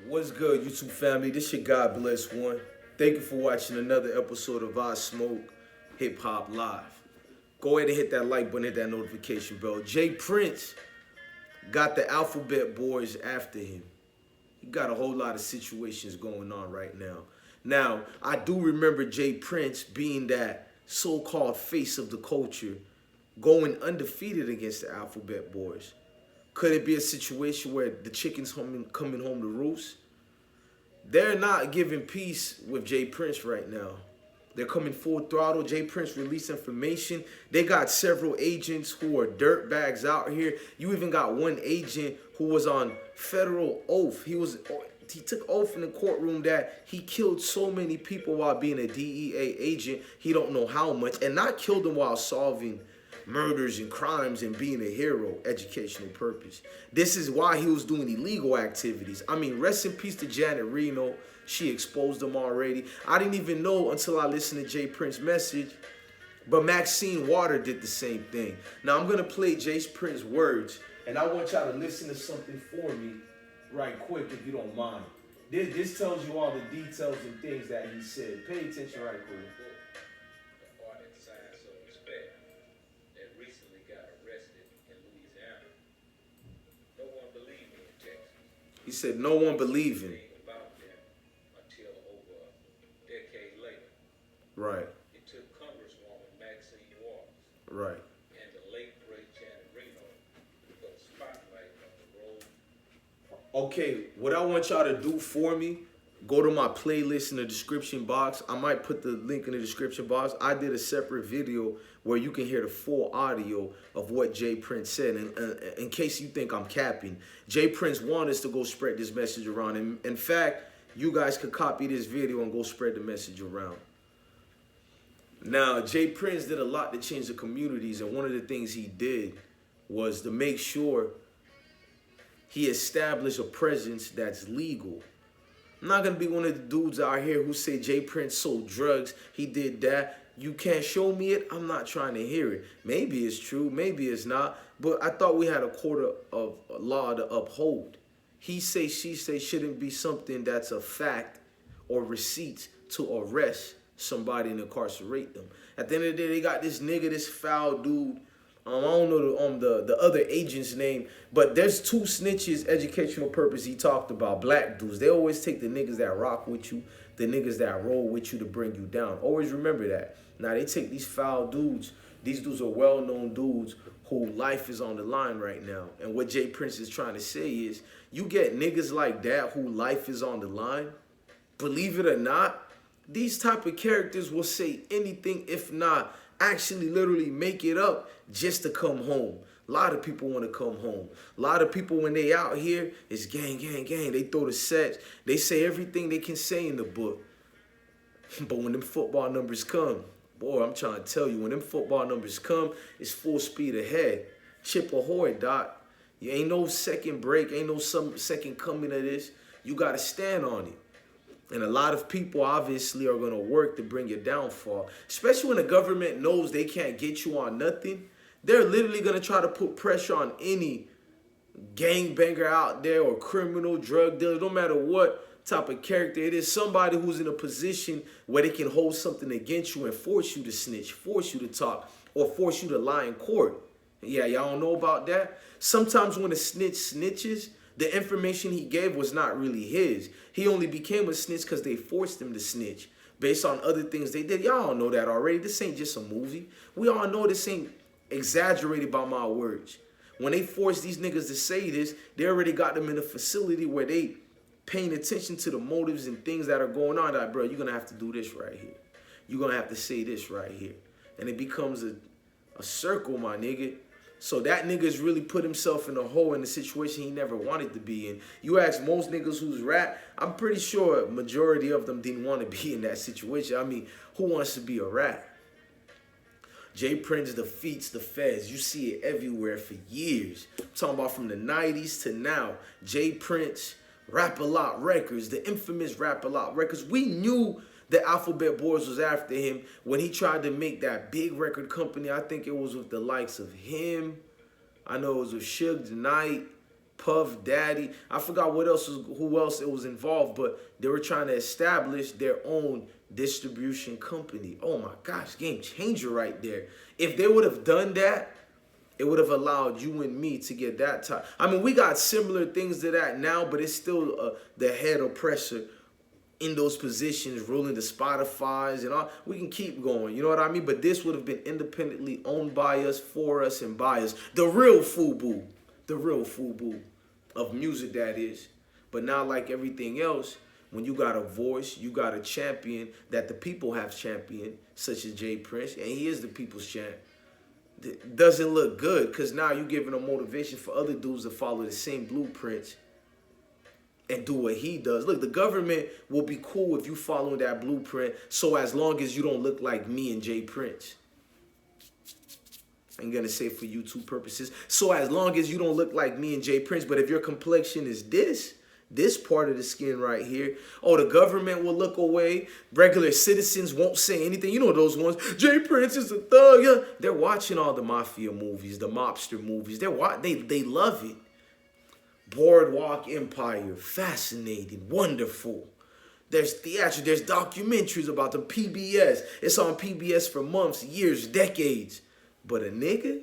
What's good, YouTube family? This your God Bless One. Thank you for watching another episode of I Smoke Hip Hop Live. Go ahead and hit that like button, hit that notification bell. Jay Prince got the Alphabet Boys after him. He got a whole lot of situations going on right now. Now, I do remember Jay Prince being that so-called face of the culture, going undefeated against the Alphabet Boys. Could it be a situation where the chickens coming home to roost? They're not giving peace with Jay Prince right now. They're coming full throttle. Jay Prince released information. They got several agents who are dirtbags out here. You even got one agent who was on federal oath. He took oath in the courtroom that he killed so many people while being a DEA agent. He don't know how much, and not killed them while solving murders and crimes and being a hero, educational purpose. This is why he was doing illegal activities. I mean, rest in peace to Janet Reno. She exposed them already. I didn't even know until I listened to Jay Prince's message, but Maxine Water did the same thing. Now, I'm going to play Jay Prince's words, and I want y'all to listen to something for me right quick, if you don't mind. This tells you all the details and things that he said. Pay attention right quick. He said, no one believed him. Until over a decade later. Right. It took Congresswoman Maxine Waters. Right. And the late great Janet Reno to put a spotlight on the road. Okay, what I want y'all to do for me, go to my playlist in the description box. I might put the link in the description box. I did a separate video where you can hear the full audio of what Jay Prince said. And in case you think I'm capping, Jay Prince wanted us to go spread this message around. And in fact, you guys could copy this video and go spread the message around. Now, Jay Prince did a lot to change the communities. And one of the things he did was to make sure he established a presence that's legal. I'm not going to be one of the dudes out here who say Jay Prince sold drugs, he did that. You can't show me it, I'm not trying to hear it. Maybe it's true, maybe it's not, but I thought we had a court of law to uphold. He say, she say shouldn't be something that's a fact or receipts to arrest somebody and incarcerate them. At the end of the day, they got this nigga, this foul dude. I don't know the other agent's name, but there's two snitches, educational purpose he talked about, black dudes. They always take the niggas that rock with you, the niggas that roll with you to bring you down. Always remember that. Now, they take these foul dudes. These dudes are well-known dudes who life is on the line right now. And what Jay Prince is trying to say is, you get niggas like that who life is on the line, believe it or not, these type of characters will say anything, if not actually literally make it up just to come home. A lot of people want to come home. A lot of people, when they out here, it's gang, gang, gang. They throw the sets. They say everything they can say in the book. But when them football numbers come, boy, I'm trying to tell you, when them football numbers come, it's full speed ahead. Chip Ahoy, Doc. You ain't no second break, ain't no second coming of this. You got to stand on it. And a lot of people obviously are going to work to bring your downfall, especially when the government knows they can't get you on nothing. They're literally going to try to put pressure on any gangbanger out there or criminal drug dealer, no matter what type of character it is, somebody who's in a position where they can hold something against you and force you to snitch, force you to talk, or force you to lie in court. Yeah, y'all don't know about that? Sometimes when a snitch snitches, the information he gave was not really his. He only became a snitch because they forced him to snitch based on other things they did. Y'all know that already. This ain't just a movie. We all know this ain't exaggerated by my words. When they force these niggas to say this, they already got them in a facility where they paying attention to the motives and things that are going on. Like, bro, you're going to have to do this right here. You're going to have to say this right here. And it becomes a circle, my nigga. So that nigga's really put himself in a hole in a situation he never wanted to be in. You ask most niggas who's rap, I'm pretty sure a majority of them didn't want to be in that situation. I mean, who wants to be a rat? Jay Prince defeats the feds. You see it everywhere for years. I'm talking about from the 90s to now. Jay Prince, Rap-A-Lot Records, the infamous Rap-A-Lot Records. We knew the Alphabet Boys was after him when he tried to make that big record company. I think it was with the likes of him. I know it was with Suge Knight. Puff Daddy. I forgot who else it was involved, but they were trying to establish their own distribution company. Oh my gosh, game changer right there. If they would have done that, it would have allowed you and me to get that time. I mean, we got similar things to that now, but it's still the head oppressor in those positions, ruling the Spotifys and all. We can keep going, you know what I mean? But this would have been independently owned by us, for us, and by us. The real FUBU. The real FUBU of music, that is. But now, like everything else, when you got a voice, you got a champion that the people have championed, such as Jay Prince, and he is the people's champ. It doesn't look good, because now you're giving a motivation for other dudes to follow the same blueprints and do what he does. Look, the government will be cool if you following that blueprint, so as long as you don't look like me and Jay Prince. I'm going to say for YouTube purposes, so as long as you don't look like me and Jay Prince. But if your complexion is this part of the skin right here, oh, the government will look away. Regular citizens won't say anything. You know those ones, Jay Prince is a thug. Yeah. They're watching all the mafia movies, the mobster movies. They love it. Boardwalk Empire, fascinating, wonderful. There's theater, there's documentaries about the PBS. It's on PBS for months, years, decades. But a nigga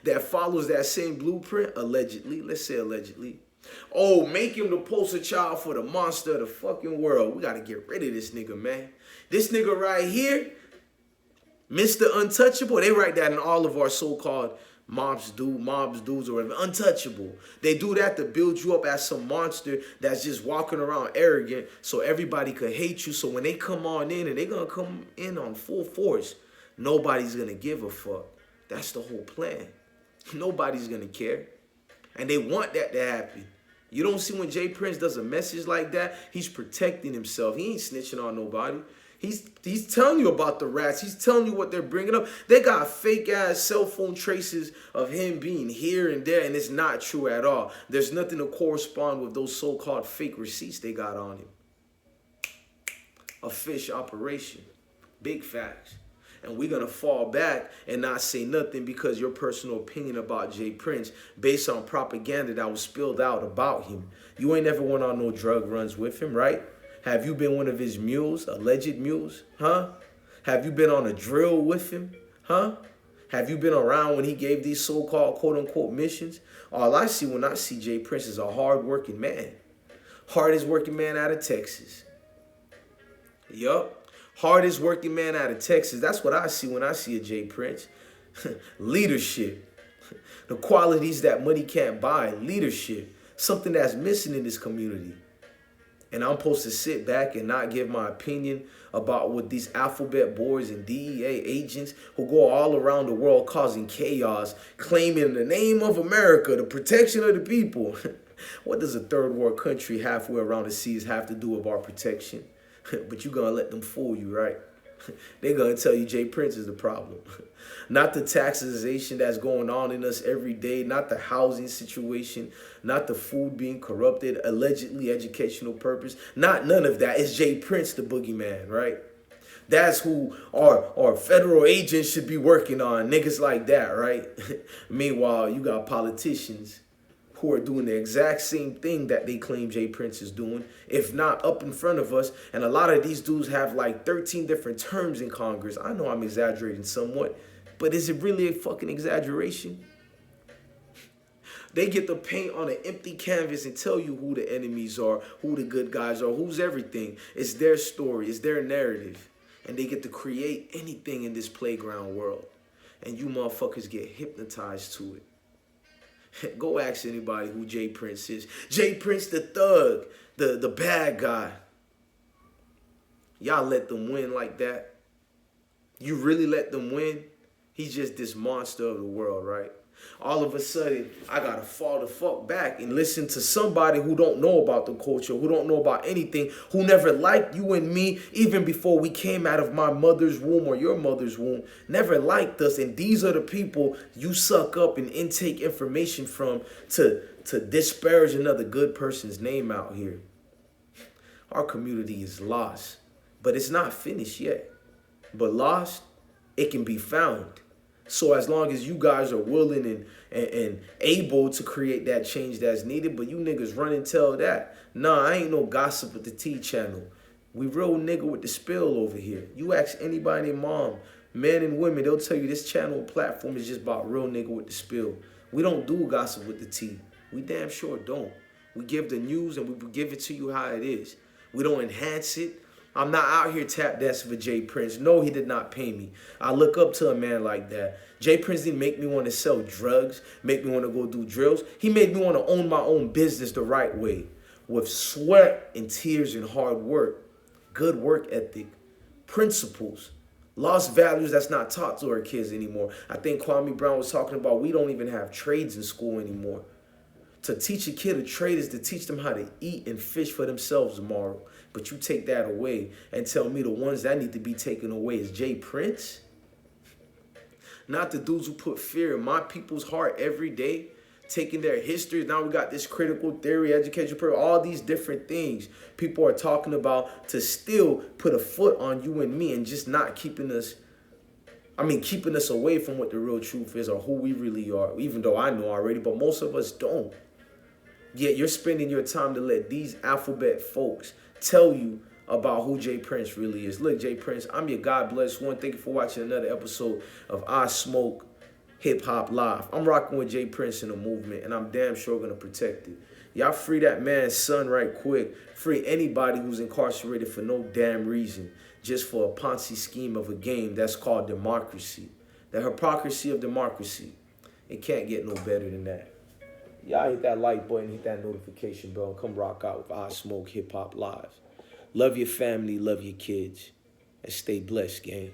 that follows that same blueprint, allegedly, let's say allegedly, oh, make him the poster child for the monster of the fucking world. We got to get rid of this nigga, man. This nigga right here, Mr. Untouchable, they write that in all of our so-called mobs dudes or whatever, untouchable. They do that to build you up as some monster that's just walking around arrogant so everybody could hate you. So when they come on in, and they're going to come in on full force, nobody's going to give a fuck. That's the whole plan. Nobody's going to care. And they want that to happen. You don't see when Jay Prince does a message like that, he's protecting himself. He ain't snitching on nobody. He's telling you about the rats. He's telling you what they're bringing up. They got fake-ass cell phone traces of him being here and there, and it's not true at all. There's nothing to correspond with those so-called fake receipts they got on him. A fish operation. Big facts. And we're going to fall back and not say nothing because your personal opinion about Jay Prince based on propaganda that was spilled out about him. You ain't never went on no drug runs with him, right? Have you been one of his mules, alleged mules, huh? Have you been on a drill with him, huh? Have you been around when he gave these so-called quote-unquote missions? All I see when I see Jay Prince is a hard-working man. Hardest working man out of Texas. Yup. Hardest working man out of Texas. That's what I see when I see a Jay Prince. Leadership. The qualities that money can't buy. Leadership. Something that's missing in this community. And I'm supposed to sit back and not give my opinion about what these alphabet boys and DEA agents who go all around the world causing chaos, claiming in the name of America, the protection of the people. What does a third world country halfway around the seas have to do with our protection? But you're going to let them fool you, right? They're going to tell you Jay Prince is the problem. Not the taxation that's going on in us every day, not the housing situation, not the food being corrupted, allegedly educational purpose, not none of that. It's Jay Prince, the boogeyman, right? That's who our federal agents should be working on, niggas like that, right? Meanwhile, you got politicians who are doing the exact same thing that they claim Jay Prince is doing, if not up in front of us. And a lot of these dudes have like 13 different terms in Congress. I know I'm exaggerating somewhat, but is it really a fucking exaggeration? They get to paint on an empty canvas and tell you who the enemies are, who the good guys are, who's everything. It's their story, it's their narrative. And they get to create anything in this playground world. And you motherfuckers get hypnotized to it. Go ask anybody who Jay Prince is. Jay Prince the thug, the bad guy. Y'all let them win like that? You really let them win? He's just this monster of the world, right? All of a sudden, I gotta fall the fuck back and listen to somebody who don't know about the culture, who don't know about anything, who never liked you and me, even before we came out of my mother's womb or your mother's womb, never liked us. And these are the people you suck up and intake information from to disparage another good person's name out here. Our community is lost, but it's not finished yet. But lost, it can be found. So as long as you guys are willing and able to create that change that's needed, but you niggas run and tell that. Nah, I ain't no gossip with the T channel. We real nigga with the spill over here. You ask anybody, their mom, men and women, they'll tell you this channel and platform is just about real nigga with the spill. We don't do gossip with the T. We damn sure don't. We give the news and we give it to you how it is. We don't enhance it. I'm not out here tap dancing for Jay Prince. No, he did not pay me. I look up to a man like that. Jay Prince didn't make me want to sell drugs, make me want to go do drills. He made me want to own my own business the right way with sweat and tears and hard work, good work ethic, principles, lost values that's not taught to our kids anymore. I think Kwame Brown was talking about we don't even have trades in school anymore. To teach a kid a trade is to teach them how to eat and fish for themselves tomorrow. But you take that away and tell me the ones that need to be taken away is Jay Prince? Not the dudes who put fear in my people's heart every day, taking their history. Now we got this critical theory, education, all these different things people are talking about to still put a foot on you and me and just not keeping us, keeping us away from what the real truth is or who we really are, even though I know already, but most of us don't. Yet you're spending your time to let these alphabet folks tell you about who Jay Prince really is. Look, Jay Prince, I'm your God bless one. Thank you for watching another episode of I Smoke Hip Hop Live. I'm rocking with Jay Prince in the movement, and I'm damn sure gonna protect it. Y'all free that man's son right quick. Free anybody who's incarcerated for no damn reason, just for a Ponzi scheme of a game that's called democracy. The hypocrisy of democracy. It can't get no better than that. Y'all hit that like button, hit that notification bell, and come rock out with I Smoke Hip Hop Live. Love your family, love your kids, and stay blessed, gang.